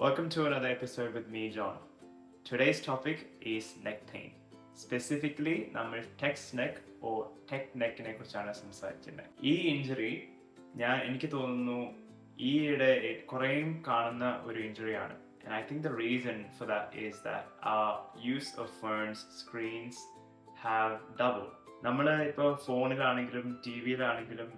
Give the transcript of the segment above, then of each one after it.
Welcome to another episode with me, John. Today's topic is neck pain. Specifically, നമ്മൾ Tex neck ഓ tech നെക്കിനെ കുറിച്ചാണ് സംസാരിക്കുന്നത്. ഈ injury എനിക്ക് തോന്നുന്നു ഈയിടെ കുറേയും കാണുന്ന ഒരു ഇഞ്ചുറിയാണ്. And I think the reason for that is that our use of phones, screens have doubled. നമ്മൾ ഇപ്പോൾ ഫോണിലാണെങ്കിലും T വിയിലാണെങ്കിലും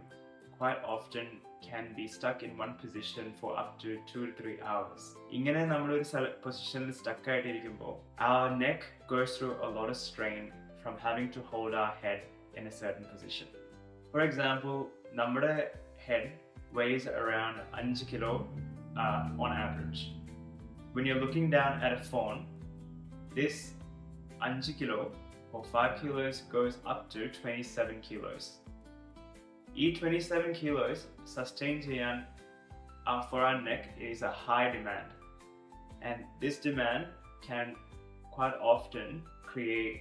quite often can be stuck in one position for up to 2 to 3 hours. ഇങ്ങനെ നമ്മളൊരു പൊസിഷനിൽ stuck ആയിട്ടിരിക്കുമ്പോൾ our neck goes through a lot of strain from having to hold our head in a certain position. For example, നമ്മുടെ head weighs around 5 kilo on average. When you're looking down at a phone, this 5 kilo or 5 kilos goes up to 27 kilos. ഈ 27 kilos sustain ചെയ്യാൻ for our neck is a high demand, and this demand can quite often create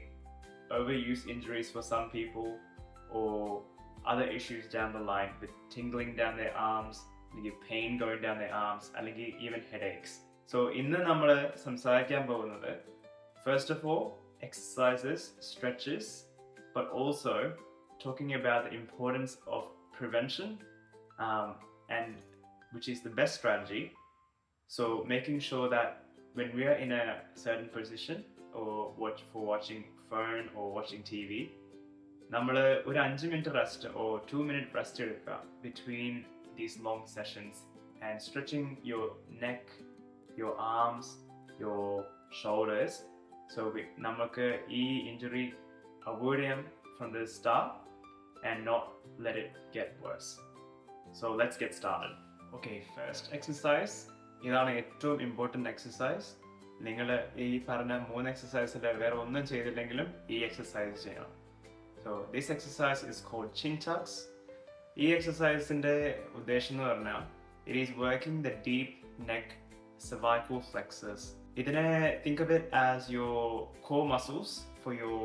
overuse injuries for some people or other issues down the line with tingling down their arms, pain going down their arms, അല്ലെങ്കിൽ even headaches. So ഇന്ന് നമ്മൾ സംസാരിക്കാൻ പോകുന്നത് first of all exercises, stretches, but also talking about the importance of prevention and which is the best strategy. So making sure that when we are in a certain position or watching phone or watching TV, നമ്മൾ ഒരു 5 minute rest or 2 minute rest എടുക്കുക between these long sessions and stretching your neck, your arms, your shoulders, so നമുക്ക് ഈ injury avoid ചെയ്യാം from the start and not let it get worse. So let's get started. Okay, first exercise. ഇതാണ് ഏറ്റവും important exercise. നിങ്ങൾ ഈ പറഞ്ഞ 3 എക്സസൈസിൽ വേറെ ഒന്നും ചെയ്തില്ലെങ്കിലും ഈ എക്സസൈസ് ചെയ്യണം. So this exercise is called chin tucks. ഈ എക്സസൈസിൻ്റെ ഉദ്ദേശം എന്ന് പറഞ്ഞാൽ it is working the deep neck cervical flexors. ഇതിനെ think of it as your core muscles for your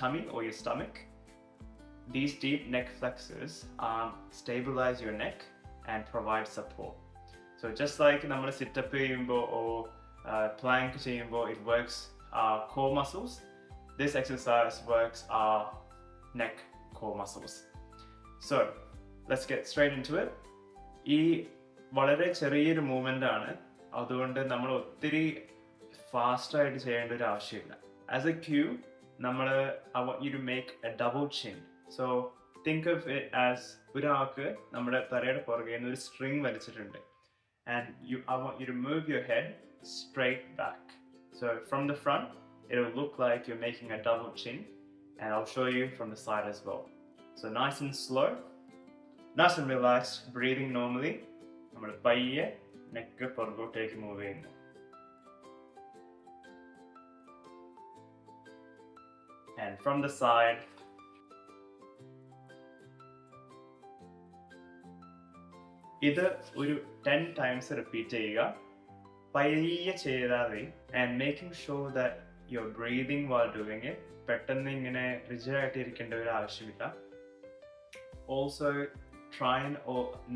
tummy or your stomach. These deep neck flexors stabilize your neck and provide support. So just like നമ്മൾ sit up ചെയ്യുമ്പോൾ or plank ചെയ്യുമ്പോൾ it works our core muscles, this exercise works our neck core muscles. So let's get straight into it. ഈ വളരെ ചെറിയൊരു movement ആണ്, അതുകൊണ്ട് നമ്മൾ ഒത്തിരി ഫാസ്റ്റായിട്ട് ചെയ്യേണ്ട ഒരു ആവശ്യമില്ല. As a queue I want you to make a double chin. So think of it as ഒരാൾക്ക് നമ്മുടെ തലയുടെ പുറകെ നിന്ന് ഒരു string വലിച്ചിട്ടുണ്ട്, and I want you to move your head straight back. So from the front it will look like you're making a double chin, and I'll show you from the side as well. So nice and slow, nice and relaxed, breathing normally. നമ്മൾ പയ്യെ neck പുറകോട്ടേക്ക് move ചെയ്യുന്നു. And from the side, ഇത് ഒരു 10 times repeat ചെയ്യുക. പയ്യെ ചെയ്താൽ മതി. And making sure that you're breathing while doing it. പെട്ടെന്ന് ഇങ്ങനെ റിജിഡായിട്ട് ഇരിക്കേണ്ട ഒരു ആവശ്യമില്ല. Also try and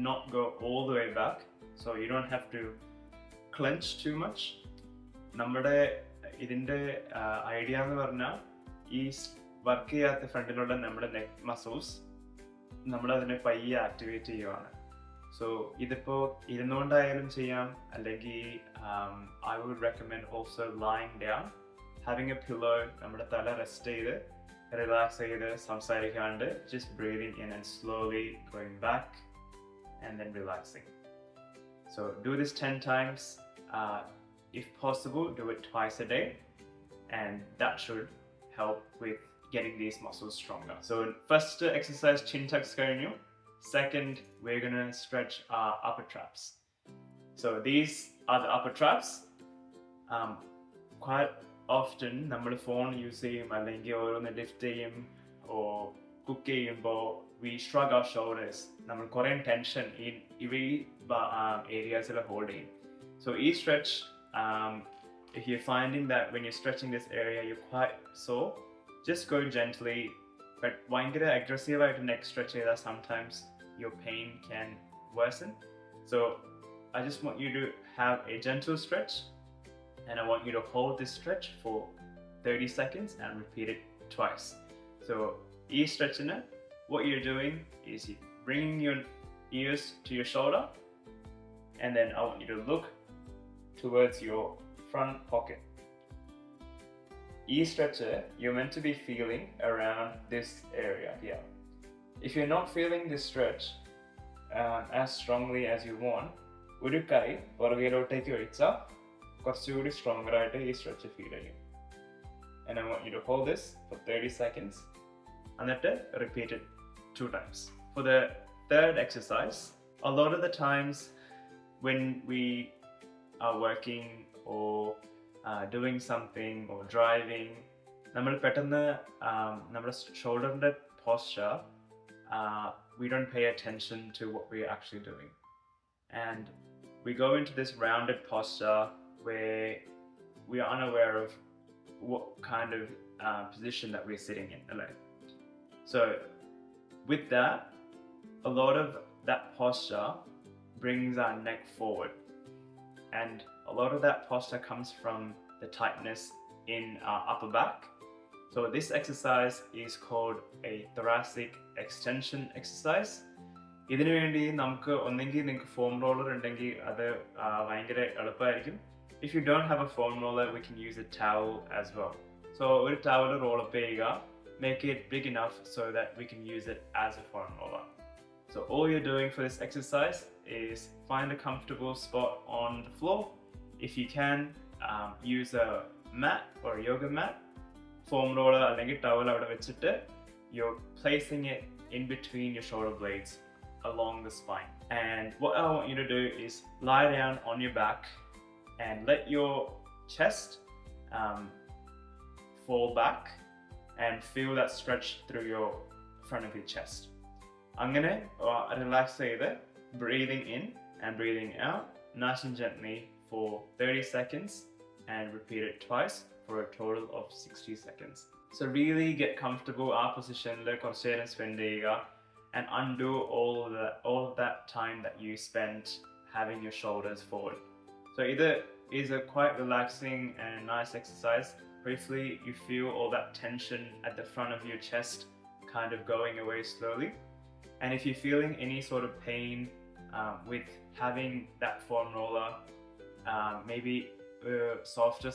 not go all the way back, so you don't have to clench too much. നമ്മുടെ ഇതിൻ്റെ ഐഡിയ എന്ന് പറഞ്ഞാൽ ഈ വർക്ക് ചെയ്യാത്ത ഫ്രണ്ടിലുള്ള നമ്മുടെ നെക്ക് മസിൽസ് നമ്മളതിനെ പയ്യെ ആക്ടിവേറ്റ് ചെയ്യുവാണ്. സോ ഇതിപ്പോൾ ഇരുന്നുകൊണ്ടായാലും ചെയ്യാം, അല്ലെങ്കിൽ I would recommend also lying down, having a pillow, നമ്മുടെ തല റെസ്റ്റ് ചെയ്ത് റിലാക്സ് ചെയ്ത് സംസാരിക്കാണ്ട് just breathing in and slowly going back and then relaxing. So do this 10 times. If possible, do it twice a day, and that should help with getting these muscles stronger. So first exercise, chin tucks കഴിഞ്ഞു. Second, we're gonna stretch our upper traps. So these are the upper traps. Quite often നമ്മൾ phone use ചെയ്യും അല്ലെങ്കിൽ ഓരോന്ന് lift ചെയ്യും ഓ cook ചെയ്യുമ്പോൾ we shrug our shoulders. നമ്മൾ കുറേ tension ഈ ഏരിയാസിൽ ഹോൾഡ് ചെയ്യും. So each stretch, if you're finding that when you're stretching this area you're quite sore, just go gently. But ഭയങ്കര aggressive ആയിട്ട് neck stretch ചെയ്താൽ sometimes your pain can worsen. So I just want you to have a gentle stretch, and I want you to hold this stretch for 30 seconds and repeat it twice. So each stretch in it, what you're doing is you're bringing your ears to your shoulder, and then I want you to look towards your front pocket. Each stretcher, you're meant to be feeling around this area here. If you're not feeling this stretch as strongly as you want, ഒരു കൈ പുറകിലോട്ടേക്ക് വെച്ചാൽ കുറച്ചുകൂടി stronger ആയിട്ട് ഈ stretch feel ചെയ്യും. And I want you to hold this for 30 seconds എന്നിട്ട് repeat it 2 times. For the third exercise, a lot of the times when we are working or doing something or driving, നമ്മൾ പെട്ടെന്ന് നമ്മുടെ ഷോൾഡറിൻ്റെ posture, we don't pay attention to what we're actually doing. And we go into this rounded posture where we are unaware of what kind of position that we're sitting in. So with that, a lot of that posture brings our neck forward, and a lot of that posture comes from the tightness in our upper back. So this exercise is called a thoracic extension exercise. ഇതിനു വേണ്ടി നമുക്ക് ഒന്നെങ്കിൽ നിങ്ങൾക്ക് foam roller ഉണ്ടെങ്കിൽ അത് ഭയങ്കര എളുപ്പമായിരിക്കും. If you don't have a foam roller, we can use a towel as well. So ഒരു towel roll up ചെയ്യുക, make it big enough so that we can use it as a foam roller. So all you're doing for this exercise is find a comfortable spot on the floor. If you can, use a mat or a yoga mat. Foam roller അല്ലെങ്കിൽ towel അവിടെ വെച്ചിട്ട് you're placing it in between your shoulder blades along the spine. And what I want you to do is lie down on your back and let your chest fall back and feel that stretch through your front of your chest. അങ്ങനെ relax ചെയ്ത് breathing in and breathing out nice and gently for 30 seconds and repeat it twice for a total of 60 seconds. So really get comfortable ആ പൊസിഷനിൽ കുറച്ച് നേരം spend ചെയ്യുക and undo all of that time that you spent having your shoulders forward. So it is a quite relaxing and nice exercise. Briefly, you feel all that tension at the front of your chest kind of going away slowly. And if you're feeling any sort of pain with having that foam roller, maybe softer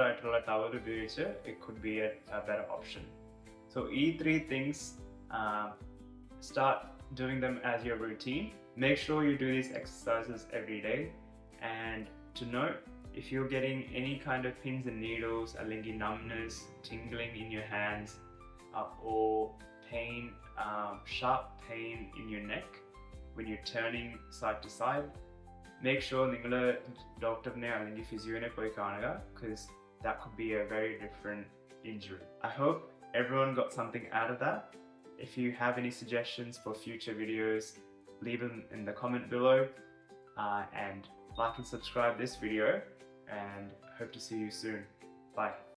ആയിട്ടുള്ള towel ഉപയോഗിച്ച് it could be a better option. So these 3 things, start doing them as your routine. Make sure you do these exercises every day. And to note, if you're getting any kind of pins and needles, അല്ലെങ്കിൽ numbness, tingling in your hands, or pain, sharp pain in your neck when you're turning side to side, make sure നിങ്ങൾ ഡോക്ടറിനെ അല്ലെങ്കിൽ ഫിസിയോനെ പോയി കാണുക, because that could be a very different injury. I hope everyone got something out of that. If you have any suggestions for future videos, leave them in the comment below, and like and subscribe this video, and hope to see you soon. Bye.